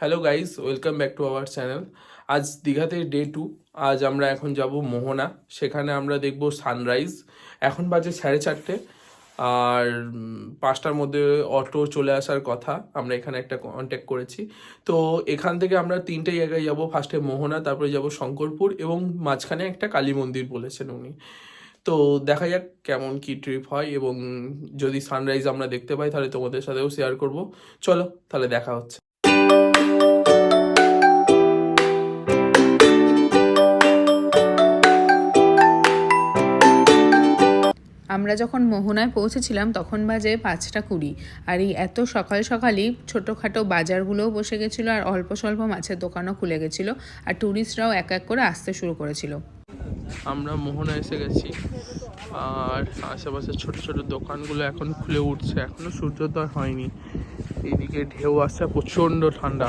Hello guys, welcome back to our channel. আজ দীঘাতে day 2। আজ আমরা এখন যাব মোহনা। সেখানে আমরা দেখব সানরাইজ। এখন বাজে 4:30, আর 5টার মধ্যে অটো চলে আসার কথা। আমরা এখানে একটা কন্ট্যাক্ট করেছি। তো এখান থেকে আমরা 3টে জায়গায় যাব। ফার্স্টে মোহনা, তারপরে যাব শঙ্করপুর, এবং মাঝখানে একটা কালী মন্দির বলেছেন উনি। তো দেখা যাক কেমন কি ট্রিপ হয়, এবং যদি সানরাইজ আমরা দেখতে পাই তাহলে তোমাদের সাথেও শেয়ার করব। চলো তাহলে দেখা হচ্ছে। আমরা যখন মোহনায় পৌঁছেছিলাম তখন বাজে 5:20, আর এই এত সকাল সকালই ছোটোখাটো বাজারগুলোও বসে গেছিলো, আর অল্প স্বল্প মাছের দোকানও খুলে গেছিলো, আর ট্যুরিস্টরাও এক এক করে আসতে শুরু করেছিল। আমরা মোহনা এসে গেছি, আর আশেপাশে ছোট ছোট দোকানগুলো এখন খুলে উঠছে, এখনো সূর্যোদয় হয়নি। এইদিকে ঢেউ আসছে, প্রচন্ড ঠান্ডা।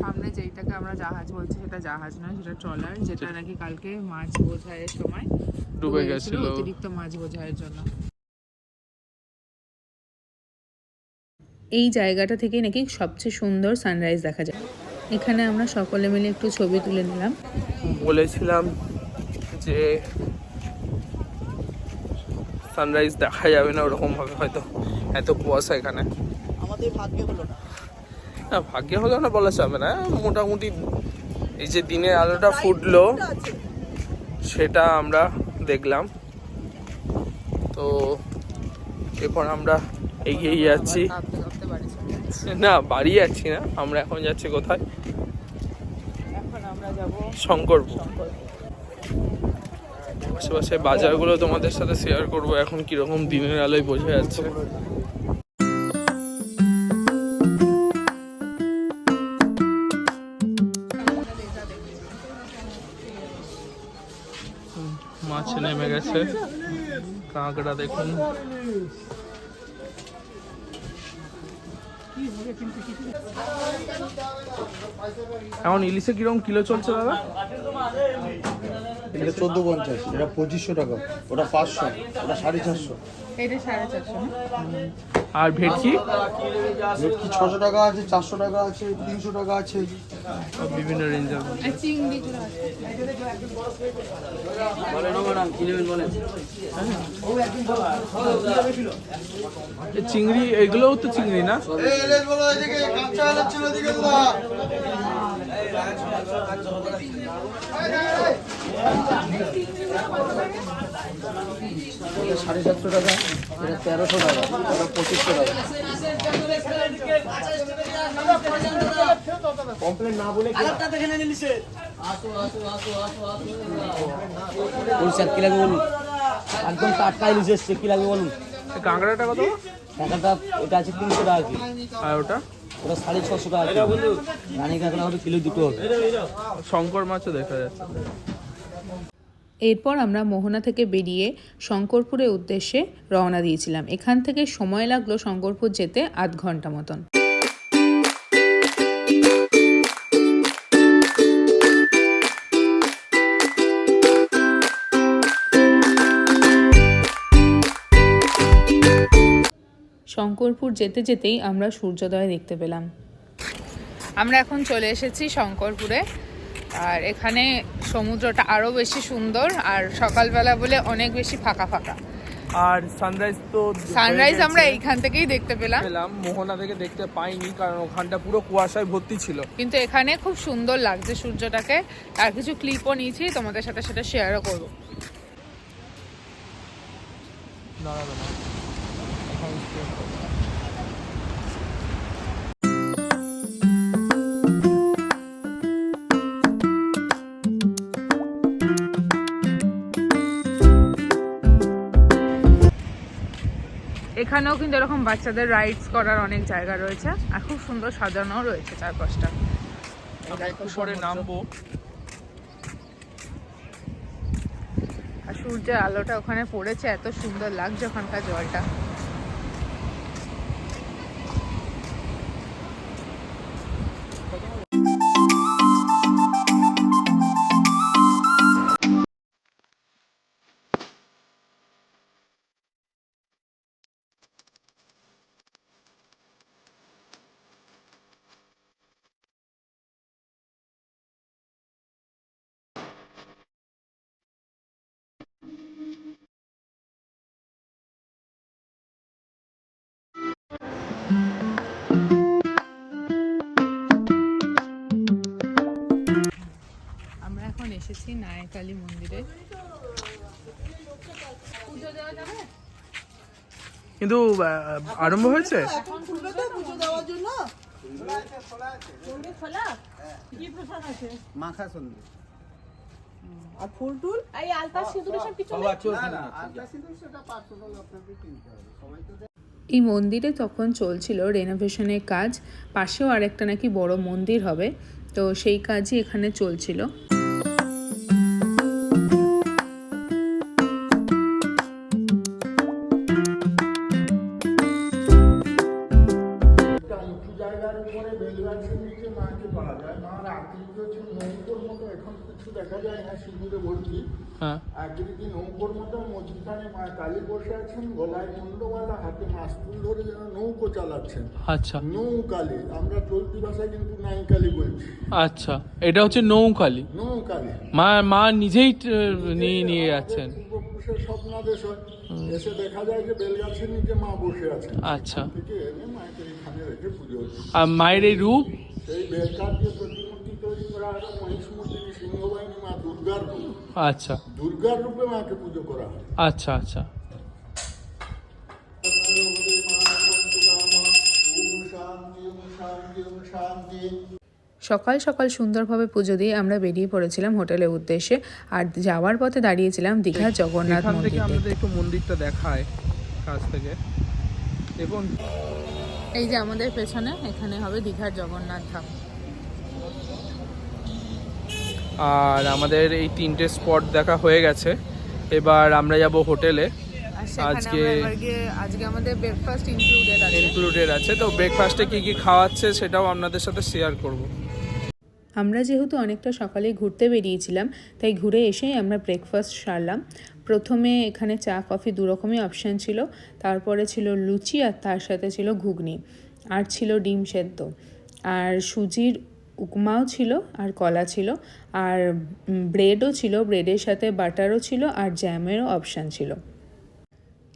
সামনে যেইটাকে আমরা জাহাজ বলছি সেটা জাহাজ নয়, সেটা ট্রলার, যেটা নাকি কালকে মাছ বোঝাইয়ের সময় ডুবে গেছিল অতিরিক্ত মাছ বোঝাইয়ের জন্য। এই জায়গাটা থেকে নাকি সবচেয়ে সুন্দর সানরাইজ দেখা যায়। এখানে আমরা সকলে মিলে একটু ছবি তুলে নিলাম। বলেছিলাম যে সানরাইজ দেখা যাবে না ওরকম ভাবে, হয়তো এত কুয়াশা এখানে। আমাদের ভাগ্যে হলো না। না, ভাগ্যে হলো না বলা যাবে না, মোটামুটি এই যে দিনের আলোটা ফুটলো সেটা আমরা দেখলাম। তো এরপর আমরা এগিয়ে যাচ্ছি। না, বাড়ি যাচ্ছি না, আমরা এখন যাচ্ছি কোথায়? এখন আমরা যাব শঙ্করপুর। আশেপাশে বাজারগুলো তোমাদের সাথে শেয়ার করব, এখন কিরকম দিনের আলোয় বোঝা যাচ্ছে। মাছ নেমে গেছে, কাঁকড়া দেখুন। এখন ইলিশে কিরকম কিলো চলছে দাদা? এটা 1450, এটা 2500 টাকা, ওটা 500, ওটা 450। এটা 450। আর ভেটকি? ভেটকি 600 টাকা আছে, 400 টাকা আছে, 300 টাকা আছে, বিভিন্ন রেঞ্জের চিংড়ি চিংড়ি, এগুলোও তো চিংড়ি না? এটা 750 টাকা, এটা 1300 টাকা, এটা 2500 টাকা। কমপ্লেন না বলে আরেকটা দেখে নিয়ে নিছে। আসো আসো আসো আসো আসো, বলছি কি লাগবে বলুন, একদম টাটকা ইলিশ এসছে, কি লাগবে বলুন। কাঁকড়াটা কত? কাঁকড়াটা এটা আছে 300 টাকা কি, আর ওটা? ওটা 650 টাকা কি। রানী কাঁকড়া হবে কিলো 2 হবে। শঙ্কর মাছও দেখা যাচ্ছে। এরপর আমরা মোহনা থেকে বেরিয়ে শঙ্করপুরের উদ্দেশ্যে রওনা দিয়েছিলাম। এখান থেকে সময় লাগলো শঙ্করপুর যেতে 8 ঘন্টা মতন। শঙ্করপুর যেতে যেতেই আমরা সূর্যোদয় দেখতে পেলাম। আমরা এখন চলে এসেছি শঙ্করপুরে, আর এখানে সমুদ্রটা আরও বেশি সুন্দর, আর সকালবেলা বলে অনেক বেশি ফাঁকা ফাঁকা। আর সানরাইজ তো সানরাইজ আমরা এইখান থেকেই দেখতে পেলাম। মোহনা থেকে দেখতে পাইনি, কারণ ওখানটা পুরো কুয়াশায় ভর্তি ছিল। কিন্তু এখানে খুব সুন্দর লাগছে সূর্যটাকে, আর কিছু ক্লিপও নিয়েছি, তোমাদের সাথে সেটা শেয়ারও করবো। এখানেও কিন্তু এরকম বাচ্চাদের রাইডস করার অনেক জায়গা রয়েছে, আর খুব সুন্দর সাজানো রয়েছে চারপাশটা। উপরে নামবো, আর সূর্যের আলোটা ওখানে পড়েছে, এত সুন্দর লাগছে ওখানকার জলটা। এসেছি নায়কালী মন্দিরে। পুজো দেওয়া যাবে? কিন্তু আরম্ভ হয়েছে? এখন খুলবে তো পুজো দেওয়ার জন্য। কি প্রসাদ আছে? মাখা সন্দেশ আর ফুল টুল এই আলতা সিঁদুরের সব কিছু নেই? আলতা সিঁদুর সেটা 500 টাকা আপনাকে কিনতে হবে, সবাই তো এই মন্দিরে তখন চলছিল রেনোভেশনের কাজ, পাশেও আরেকটা নাকি বড় মন্দির হবে, তো সেই কাজই এখানে চলছিল। উঁচু জায়গার উপরে বেলগাছের নিচে মাকে পাওয়া যায়। মার আকৃতি হচ্ছে নৌকোর মতো, এখন কিছু দেখা যায় না, সিঁদুরে ভর্তি হ্যাঁ। আকৃতি নৌকোর মতো। মধ্যখানে মা কালী বসে আছেন, গলায় মুন্ডওয়ালা, হাতে মাস্তুল ধরে যেন নৌকো চালাচ্ছেন। আচ্ছা নৌকালী, আমরা চলতি ভাষায় কিন্তু নাইকালী বলছি। আচ্ছা, এটা হচ্ছে নৌকালী। নৌকালী মা নিজেই নিয়ে যাচ্ছেন। পূর্বপুরুষের স্বপ্নাদেশ হয়, এসে দেখা যায় যে বেলগাছের নিচে মা বসে আছেন। আচ্ছা, থেকে এনে মাকে এখানে রেখে পুজো হচ্ছে। আর মায়ের এই রূপ? সেই বেলকার যে প্রতিমূর্তি তৈরি করা হয় মহিষ মূর্তি সিংহবাহিনী মা দুর্গার রূপ। আচ্ছা দুর্গার রূপে মাকে পুজো করা হয়। আচ্ছা আচ্ছা। সকাল সকাল সুন্দরভাবে পুজো দিয়ে আমরা বেরিয়ে পড়েছিলাম হোটেলের উদ্দেশ্যে, আর যাওয়ার পথে দাঁড়িয়েছিলাম দীঘার জগন্নাথ এখান থেকে মন্দিরে। আমাদের একটু মন্দিরটা দেখায় কাছ থেকে দেখুন। এই যে আমাদের পেছনে এখানে হবে দীঘার জগন্নাথ ধাম। আর আমাদের এই 3টে স্পট দেখা হয়ে গেছে, এবার আমরা যাব হোটেলে। আজকে আমাদের ব্রেকফাস্ট ইনক্লুডেড আছে, তো ব্রেকফাস্টে কি কি খাওয়াচ্ছে সেটাও আপনাদের সাথে শেয়ার করব। আমরা যেহেতু অনেকটা সকালে ঘুরতে বেরিয়েছিলাম, তাই ঘুরে এসেই আমরা ব্রেকফাস্ট সারলাম। প্রথমে এখানে চা কফি দু রকমই অপশান ছিল, তারপরে ছিল লুচি আর তার সাথে ছিল ঘুগনি, আর ছিল ডিম সেদ্ধ, আর সুজির উপমাও ছিল, আর কলা ছিল, আর ব্রেডও ছিল, ব্রেডের সাথে বাটারও ছিল, আর জ্যামেরও অপশান ছিল।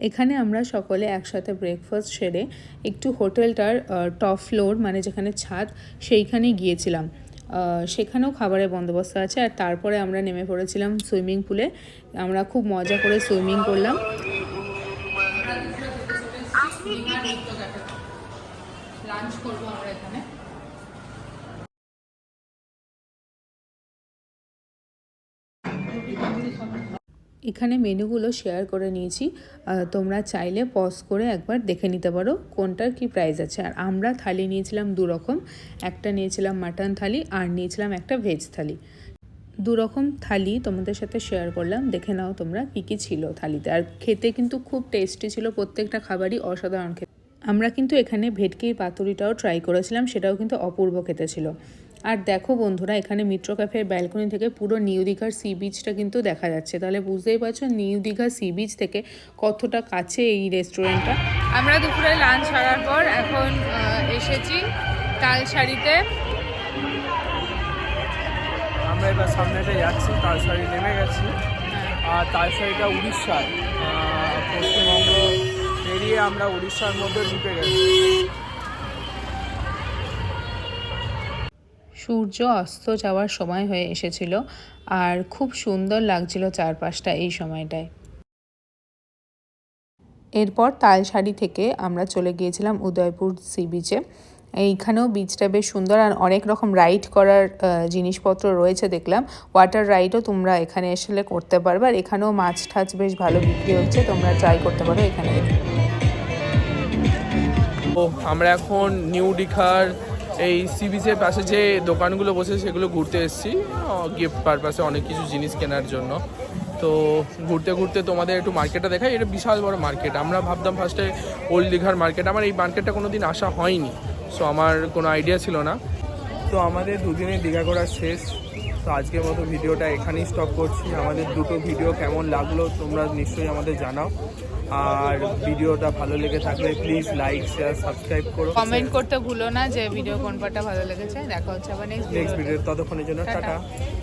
এখানে আমরা সকলে একসাথে ব্রেকফাস্ট সেরে একটু হোটেলটার টপ ফ্লোর মানে যেখানে ছাদ সেইখানে গিয়েছিলাম। সেখানেও খাবারের বন্দোবস্ত আছে। আর তারপরে আমরা নেমে পড়েছিলাম সুইমিং পুলে। আমরা খুব মজা করে সুইমিং করলাম। লাঞ্চ করবো আমরা এখানে। এখানে মেনুগুলো শেয়ার করে নিয়েছি, তোমরা চাইলে পজ করে একবার দেখে নিতে পারো কোনটার কি প্রাইস আছে। আর আমরা থালি নিয়েছিলাম দু রকম, একটা নিয়েছিলাম মাটন থালি আর নিয়েছিলাম একটা ভেজ থালি। দু রকম থালি তোমাদের সাথে শেয়ার করলাম, দেখে নাও তোমরা কী কী ছিল থালিতে। আর খেতে কিন্তু খুব টেস্টি ছিল, প্রত্যেকটা খাবারই অসাধারণ খেতে। আমরা কিন্তু এখানে ভেটকির পাতুরিটাও ট্রাই করেছিলাম, সেটাও কিন্তু অপূর্ব খেতে ছিল। আর দেখো বন্ধুরা, এখানে মিত্র ক্যাফের ব্যালকনি থেকে পুরো নিউ দীঘার সি বিচটা কিন্তু দেখা যাচ্ছে। তাহলে বুঝতেই পারছো নিউ দীঘা সি বিচ থেকে কতটা কাছে এই রেস্টুরেন্টটা। আমরা দুপুরে লাঞ্চ সারার পর এখন এসেছি তালসারিতে। আমরা এবার সামনেটা যাচ্ছি, তালসারি নেমে গেছি। আর তালসারিটা উড়িষ্যার, পশ্চিমবঙ্গ পেরিয়ে আমরা উড়িষ্যার মধ্যে ঢুকে গেছি। সূর্য অস্ত যাওয়ার সময় হয়ে এসেছিল, আর খুব সুন্দর লাগছিল চারপাশটা এই সময়টায়। এরপর তালসারি থেকে আমরা চলে গিয়েছিলাম উদয়পুর সি বিচে। এইখানেও বিচটা বেশ সুন্দর, আর অনেক রকম রাইড করার জিনিসপত্র রয়েছে দেখলাম। ওয়াটার রাইডও তোমরা এখানে এসে করতে পারবে, আর এখানেও মাছ টাছ বেশ ভালো বিক্রি হচ্ছে, তোমরা ট্রাই করতে পারো এখানে। তো আমরা এখন নিউ দীঘার এই সি বিচের পাশে যে দোকানগুলো বসে সেগুলো ঘুরতে এসেছি, গিফট পারপাসে অনেক কিছু জিনিস কেনার জন্য। তো ঘুরতে ঘুরতে তোমাদের একটু মার্কেটটা দেখাই। এটা বিশাল বড় মার্কেট। আমরা ভাবতাম ফার্স্টে ওল্ড দীঘার মার্কেট, আমার এই মার্কেটটা কোনো দিন আসা হয়নি, সো আমার কোনো আইডিয়া ছিল না। তো আমাদের দুদিনের দীঘা ঘোরা শেষ। তো আজকের মতো ভিডিওটা এখানেই স্টপ করছি। আমাদের দুটো ভিডিও কেমন লাগলো তোমরা নিশ্চয়ই আমাদের জানাও, আর ভিডিওটা ভালো লেগে থাকলে প্লিজ লাইক শেয়ার সাবস্ক্রাইব করো, কমেন্ট করতে ভুলো না যে ভিডিও কোন পার্টটা ভালো লেগেছে। দেখা হচ্ছে আবার নেক্সট ভিডিও। ততক্ষণের জন্য টাটা।